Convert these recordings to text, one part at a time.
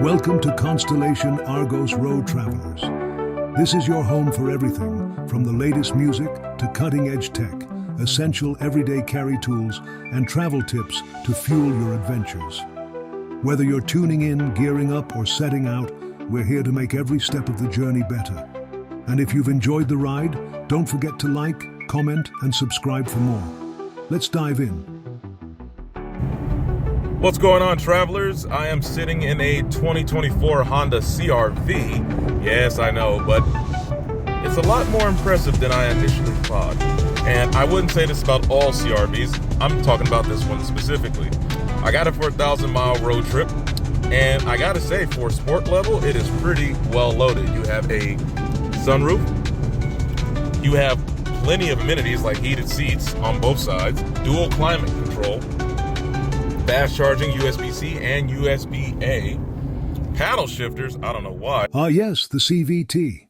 Welcome to Constellation Argos Road Travelers. This is your home for everything from the latest music to cutting-edge tech, essential everyday carry tools, and travel tips to fuel your adventures. Whether you're tuning in, gearing up, or setting out, we're here to make every step of the journey better. And if you've enjoyed the ride, don't forget to like, comment, and subscribe for more. Let's dive in. What's going on, travelers? I am sitting in a 2024 Honda CR-V. Yes, I know, but it's a lot more impressive than I initially thought. And I wouldn't say this about all CR-Vs. I'm talking about this one specifically. I got it for a 1,000-mile road trip, and I gotta say, for sport level, it is pretty well loaded. You have a sunroof, you have plenty of amenities like heated seats on both sides, dual climate control, fast charging USB-C and USB-A, paddle shifters, I don't know why. Ah yes, the CVT.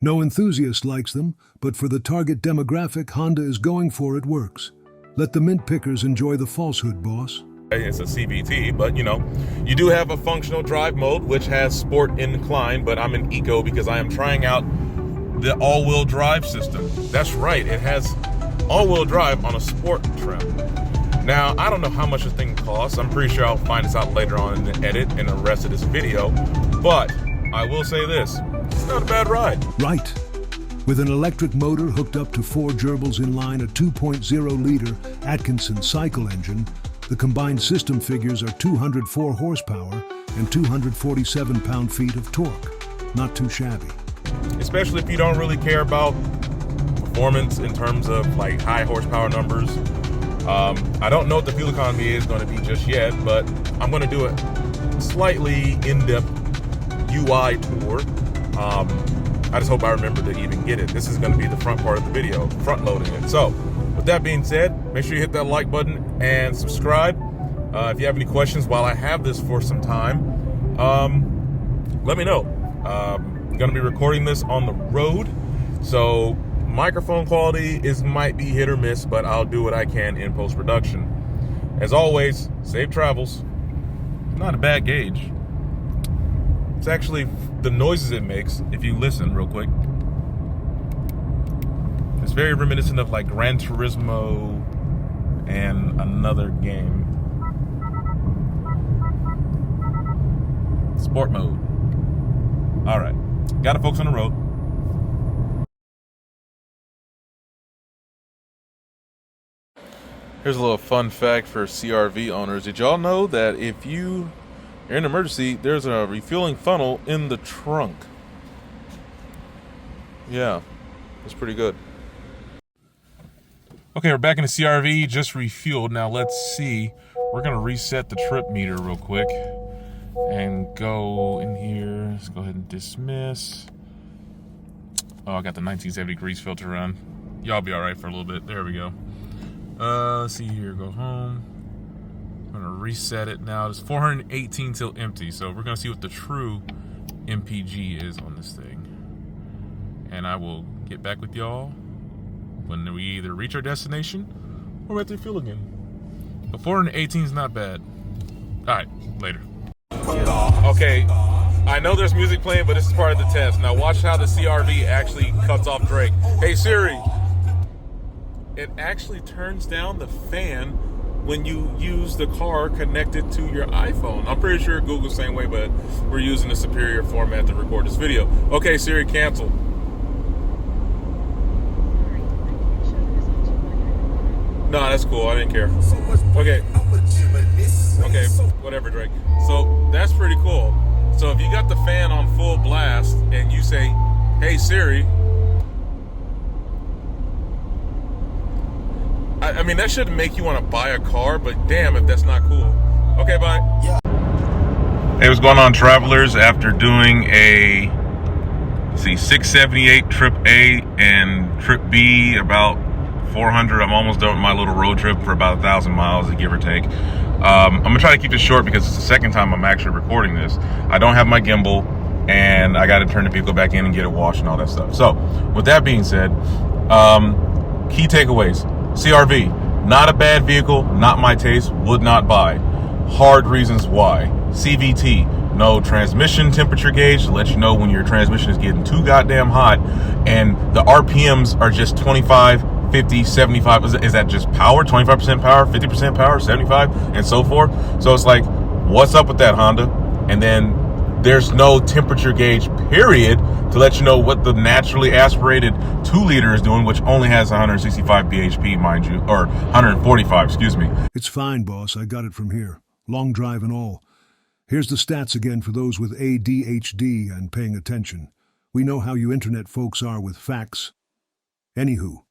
No enthusiast likes them, but for the target demographic Honda is going for, it works. Let the mint pickers enjoy the falsehood, boss. It's a CVT, but you do have a functional drive mode, which has sport incline, but I'm in eco because I am trying out the all-wheel drive system. That's right, it has all-wheel drive on a sport trim. Now, I don't know how much the thing costs. I'm pretty sure I'll find this out later on in the edit and the rest of this video. But I will say this, it's not a bad ride. Right. With an electric motor hooked up to 4 gerbils in line, a 2.0-liter Atkinson cycle engine, the combined system figures are 204 horsepower and 247 pound-feet of torque. Not too shabby. Especially if you don't really care about performance in terms of like high horsepower numbers. I don't know what the fuel economy is going to be just yet, but I'm going to do a slightly in-depth UI tour. I just hope I remember to even get it. This is going to be the front part of the video, front loading it. So with that being said, make sure you hit that like button and subscribe. If you have any questions while I have this for some time, let me know. I'm going to be recording this on the road, so microphone quality might be hit or miss, but I'll do what I can in post-production. As always, safe travels. Not a bad gauge. It's actually the noises it makes, if you listen real quick. It's very reminiscent of like Gran Turismo and another game. Sport mode. All right, gotta focus on the road. Here's a little fun fact for CR-V owners. Did y'all know that if you are in an emergency, there's a refueling funnel in the trunk? Yeah, that's pretty good. Okay, we're back in the CR-V, just refueled. Now let's see. We're gonna reset the trip meter real quick and go in here. Let's go ahead and dismiss. Oh, I got the 1970 grease filter on. Y'all be all right for a little bit. There we go. Let's see here, go home. I'm gonna reset it now. It's 418 till empty, so we're gonna see what the true MPG is on this thing. And I will get back with y'all when we either reach our destination or we're at the fuel again. But 418 is not bad. All right, later. Okay, I know there's music playing, but this is part of the test. Now watch how the CR-V actually cuts off Drake. Hey Siri. It actually turns down the fan when you use the car connected to your iPhone. I'm pretty sure Google's the same way, but we're using a superior format to record this video. Okay, Siri, cancel. No, that's cool. I didn't care. Okay. Okay, whatever, Drake. So that's pretty cool. So if you got the fan on full blast and you say, hey, Siri, I mean, that shouldn't make you want to buy a car, but damn if that's not cool. Okay, bye. Yeah. Hey, what's going on, travelers? After doing a, 678 trip A and trip B, about 400, I'm almost done with my little road trip for about 1,000 miles, give or take. I'm going to try to keep this short because it's the second time I'm actually recording this. I don't have my gimbal, and I got to turn the vehicle back in and get it washed and all that stuff. So, with that being said, key takeaways. CR-V, not a bad vehicle, not my taste, would not buy. Hard reasons why. CVT, no transmission temperature gauge to let you know when your transmission is getting too goddamn hot, and the RPMs are just 25, 50, 75. Is that just power? 25% power, 50% power, 75, and so forth. So it's like, what's up with that, Honda? And then there's no temperature gauge, period, to let you know what the naturally aspirated 2-liter is doing, which only has 165 bhp, mind you, or 145, excuse me. It's fine, boss. I got it from here. Long drive and all. Here's the stats again for those with ADHD and paying attention. We know how you internet folks are with facts. Anywho,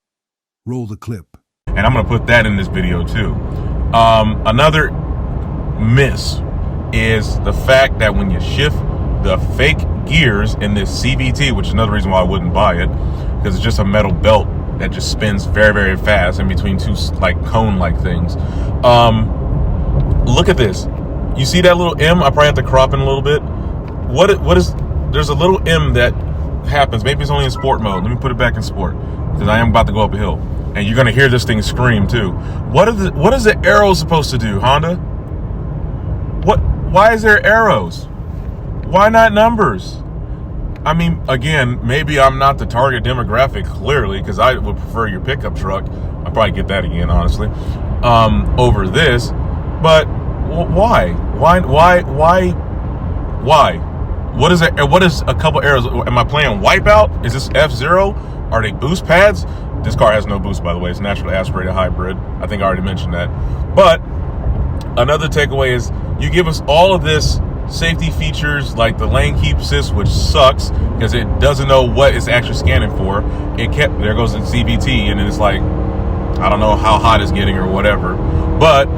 roll the clip. And I'm going to put that in this video too. Another miss is the fact that when you shift the fake gears in this CVT, which is another reason why I wouldn't buy it, because it's just a metal belt that just spins very, very fast in between two like cone-like things. Look at this. You see that little M? I probably have to crop in a little bit. What is? There's a little M that happens. Maybe it's only in sport mode. Let me put it back in sport, because I am about to go up a hill, and you're gonna hear this thing scream too. What is the arrow supposed to do, Honda? Why is there arrows? Why not numbers? I mean, again, maybe I'm not the target demographic, clearly, because I would prefer your pickup truck. I'll probably get that again, honestly, over this. But why? What is it? What is a couple arrows? Am I playing Wipeout? Is this F-Zero? Are they boost pads? This car has no boost, by the way. It's naturally aspirated hybrid. I think I already mentioned that. But another takeaway is you give us all of this safety features like the lane keep assist, which sucks because it doesn't know what it's actually scanning for. There goes the CVT, and it's like, I don't know how hot it's getting or whatever. But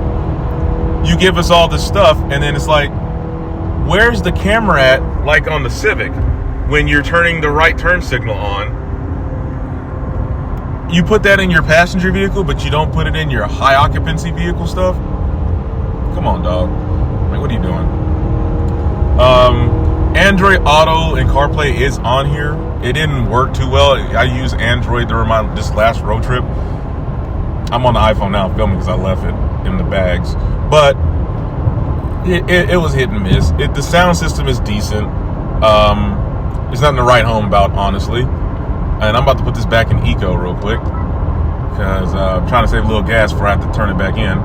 you give us all this stuff, and then it's like, where's the camera at, like on the Civic, when you're turning the right turn signal on? You put that in your passenger vehicle, but you don't put it in your high occupancy vehicle stuff? Come on, dog. Like, what are you doing? Android Auto and CarPlay is on here. It didn't work too well. I used Android during this last road trip. I'm on the iPhone now filming because I left it in the bags. But it was hit and miss. The sound system is decent. It's nothing to write home about, honestly. And I'm about to put this back in eco real quick, because I'm trying to save a little gas before I have to turn it back in.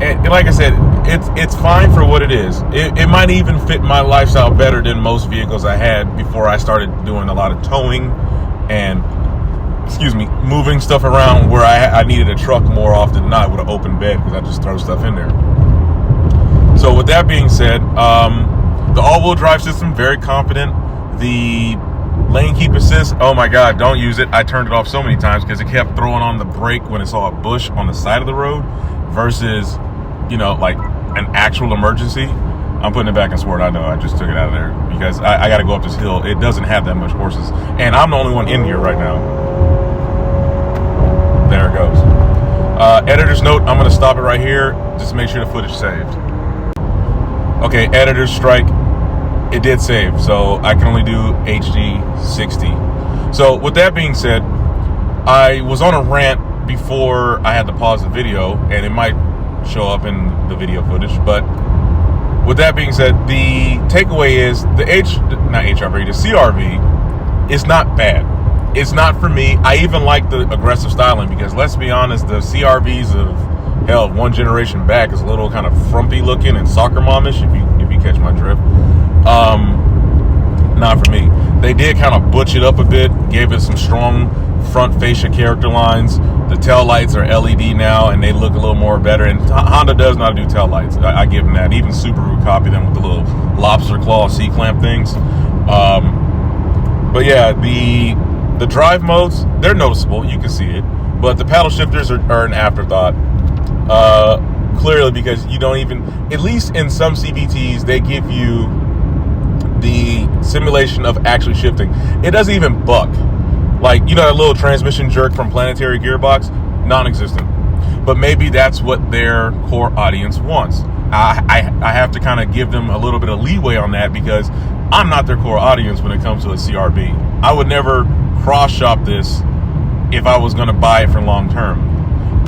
And like I said, it's fine for what it is. It might even fit my lifestyle better than most vehicles I had before I started doing a lot of towing and, moving stuff around where I needed a truck more often than not with an open bed, because I just throw stuff in there. So with that being said, the all-wheel drive system, very confident. The lane keep assist, oh my God, don't use it. I turned it off so many times because it kept throwing on the brake when it saw a bush on the side of the road versus, like an actual emergency. I'm putting it back in sport. I know, I just took it out of there because I got to go up this hill. It doesn't have that much horses, and I'm the only one in here right now. There it goes. Editor's note, I'm going to stop it right here just to make sure the footage saved. Okay, editor's strike. It did save, so I can only do HD 60. So with that being said, I was on a rant before I had to pause the video, and it might show up in the video footage. But with that being said, the takeaway is the CRV is not bad. It's not for me. I even like the aggressive styling because, let's be honest, the CRVs of one generation back is a little kind of frumpy looking and soccer momish, if you catch my drift. Not for me. They did kind of butch it up a bit, gave it some strong front fascia character lines. The tail lights are LED now, and they look a little more better. And Honda does not do tail lights. I give them that. Even Subaru copied them with the little lobster claw C-clamp things. But yeah, the drive modes, they're noticeable. You can see it. But the paddle shifters are an afterthought. Clearly, because you don't even, at least in some CVTs, they give you the simulation of actually shifting. It doesn't even buck. Like, that little transmission jerk from Planetary Gearbox, non-existent. But maybe that's what their core audience wants. I have to kind of give them a little bit of leeway on that because I'm not their core audience when it comes to a CRV. I would never cross-shop this if I was going to buy it for long term.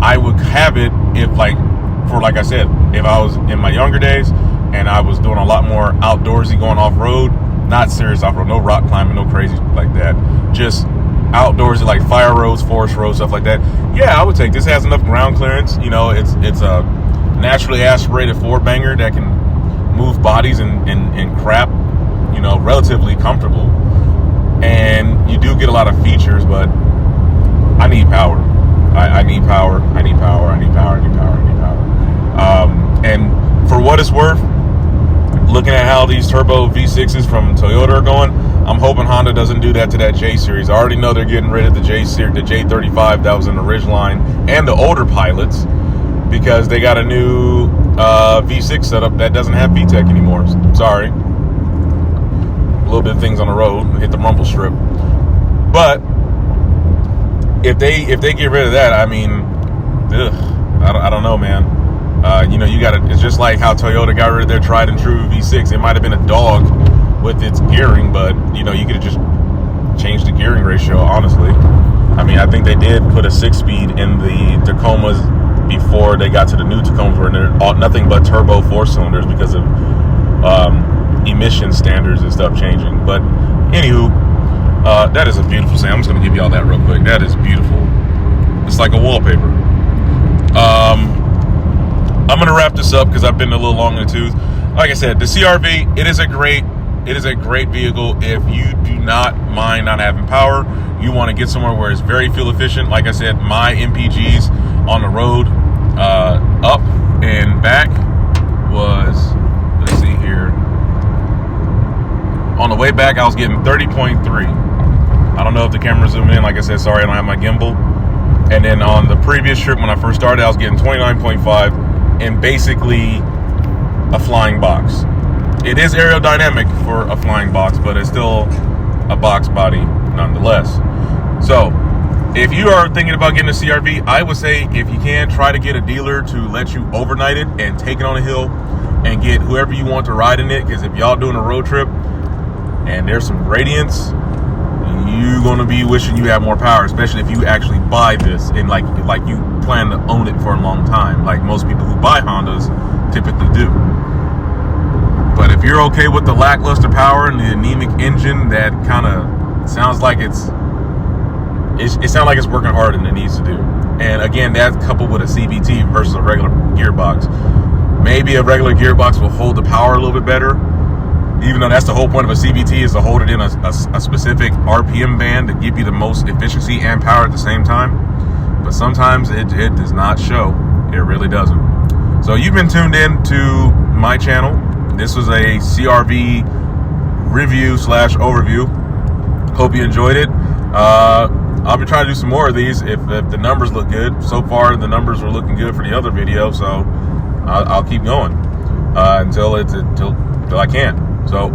I would have it if, like I said, if I was in my younger days and I was doing a lot more outdoorsy, going off-road, not serious off-road, no rock climbing, no crazy like that, just outdoorsy, like fire roads, forest roads, stuff like that, yeah, I would take this. Has enough ground clearance, you know, it's a naturally aspirated four-banger that can move bodies and crap, you know, relatively comfortable. And you do get a lot of features, but I need power. I need power. I need power. I need power. I need power. I need power. And for what it's worth, looking at how these turbo V6s from Toyota are going, I'm hoping Honda doesn't do that to that J series. I already know they're getting rid of the J series, the J35 that was in the Ridgeline, and the older pilots, because they got a new V6 setup that doesn't have VTEC anymore. Sorry. A little bit of things on the road, hit the rumble strip. But if they get rid of that, I mean, I don't know, man. You know, you got to. It's just like how Toyota got rid of their tried and true V6. It might have been a dog with its gearing, but you know, you could have just changed the gearing ratio. Honestly, I mean, I think they did put a 6-speed in the Tacomas before they got to the new Tacomas, where they're nothing but turbo 4-cylinders because of emission standards and stuff changing. But anywho, that is a beautiful thing. I'm just gonna give y'all that real quick. That is beautiful. It's like a wallpaper. I'm gonna wrap this up because I've been a little long in the tooth. Like I said, the CRV, it is a great vehicle if you do not mind not having power. You want to get somewhere where it's very fuel efficient. Like I said, my MPGs on the road, up and back, was, let's see here, on the way back I was getting 30.3. I don't know if the camera zoomed in. Like I said, sorry, I don't have my gimbal. And then on the previous trip when I first started, I was getting 29.5 and basically a flying box. It is aerodynamic for a flying box, but it's still a box body nonetheless. So if you are thinking about getting a CRV, I would say if you can, try to get a dealer to let you overnight it and take it on a hill and get whoever you want to ride in it. Because if y'all doing a road trip and there's some gradients, you're going to be wishing you had more power, especially if you actually buy this and like you plan to own it for a long time, like most people who buy Hondas typically do. But if you're okay with the lackluster power and the anemic engine that kind of sounds like it sounds like it's working harder than it needs to do, and again, that's coupled with a CVT versus a regular gearbox, maybe a regular gearbox will hold the power a little bit better, even though that's the whole point of a CVT, is to hold it in a specific RPM band to give you the most efficiency and power at the same time. But sometimes it does not show. It really doesn't. So you've been tuned in to my channel. This was a CRV review / overview. Hope you enjoyed it. I'll be trying to do some more of these if the numbers look good. So far, the numbers were looking good for the other video, so I'll keep going until I can. So,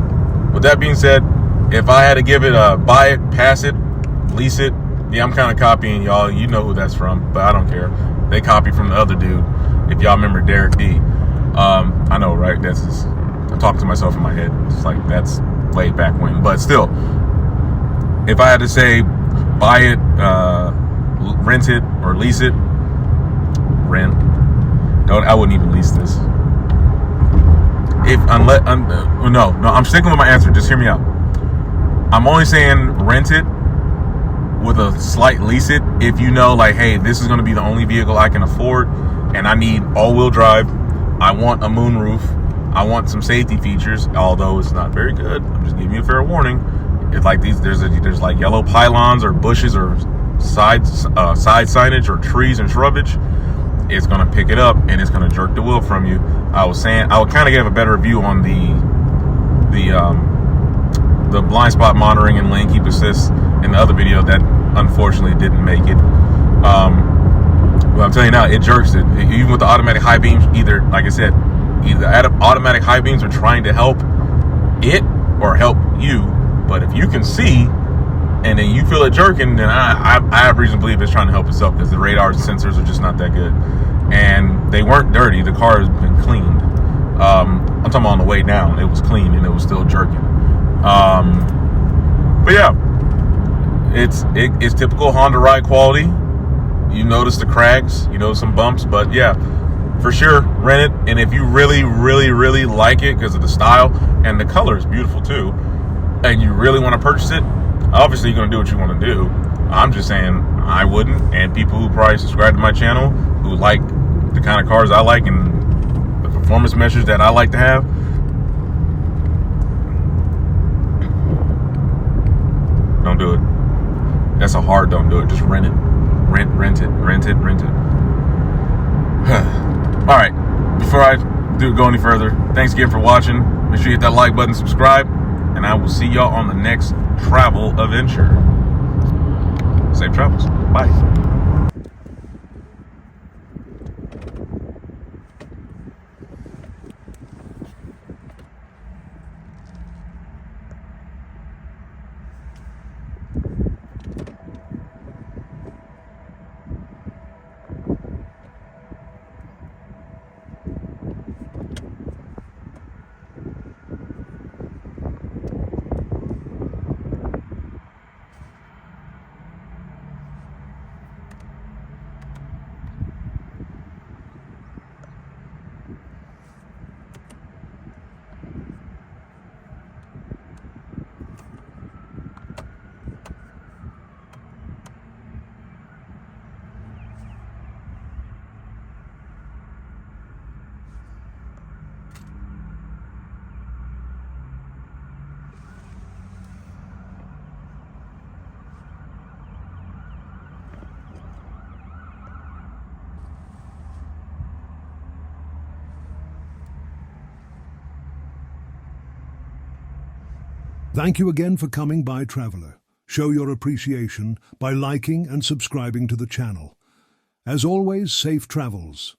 with that being said, if I had to give it a buy it, pass it, lease it, yeah, I'm kind of copying y'all. You know who that's from, but I don't care. They copied from the other dude. If y'all remember Derek D. I know, right? I'm talking to myself in my head. It's like, that's way back when. But still, if I had to say buy it, rent it, or lease it, rent. I wouldn't even lease this. I'm sticking with my answer. Just hear me out. I'm only saying rent it with a slight lease it if you know, like, hey, this is going to be the only vehicle I can afford, and I need all-wheel drive. I want a moonroof. I want some safety features, although it's not very good. I'm just giving you a fair warning. It's like there's like yellow pylons or bushes or side signage or trees and shrubage. It's going to pick it up and it's going to jerk the wheel from you. I would kind of give a better review on the blind spot monitoring and lane keep assist in the other video that unfortunately didn't make it. But I'm telling you now, it jerks it. Even with the automatic high beams, either, like I said, either automatic high beams are trying to help it or help you. But if you can see and then you feel it jerking, then I have reason to believe it's trying to help itself, because the radar sensors are just not that good. And they weren't dirty. The car has been cleaned. I'm talking about on the way down. It was clean and it was still jerking. But yeah, it's typical Honda ride quality. You notice the crags, you know, some bumps, but yeah, for sure, rent it. And if you really, really, really like it because of the style and the color is beautiful too, and you really want to purchase it, obviously you're going to do what you want to do. I'm just saying I wouldn't, and people who probably subscribe to my channel who like the kind of cars I like and the performance measures that I like to have, don't do it. That's a hard don't do it. Just rent it. Rent it. All right, before I go any further, thanks again for watching. Make sure you hit that like button, subscribe, and I will see y'all on the next travel adventure. Safe travels. Bye. Thank you again for coming by, traveler. Show your appreciation by liking and subscribing to the channel. As always, safe travels.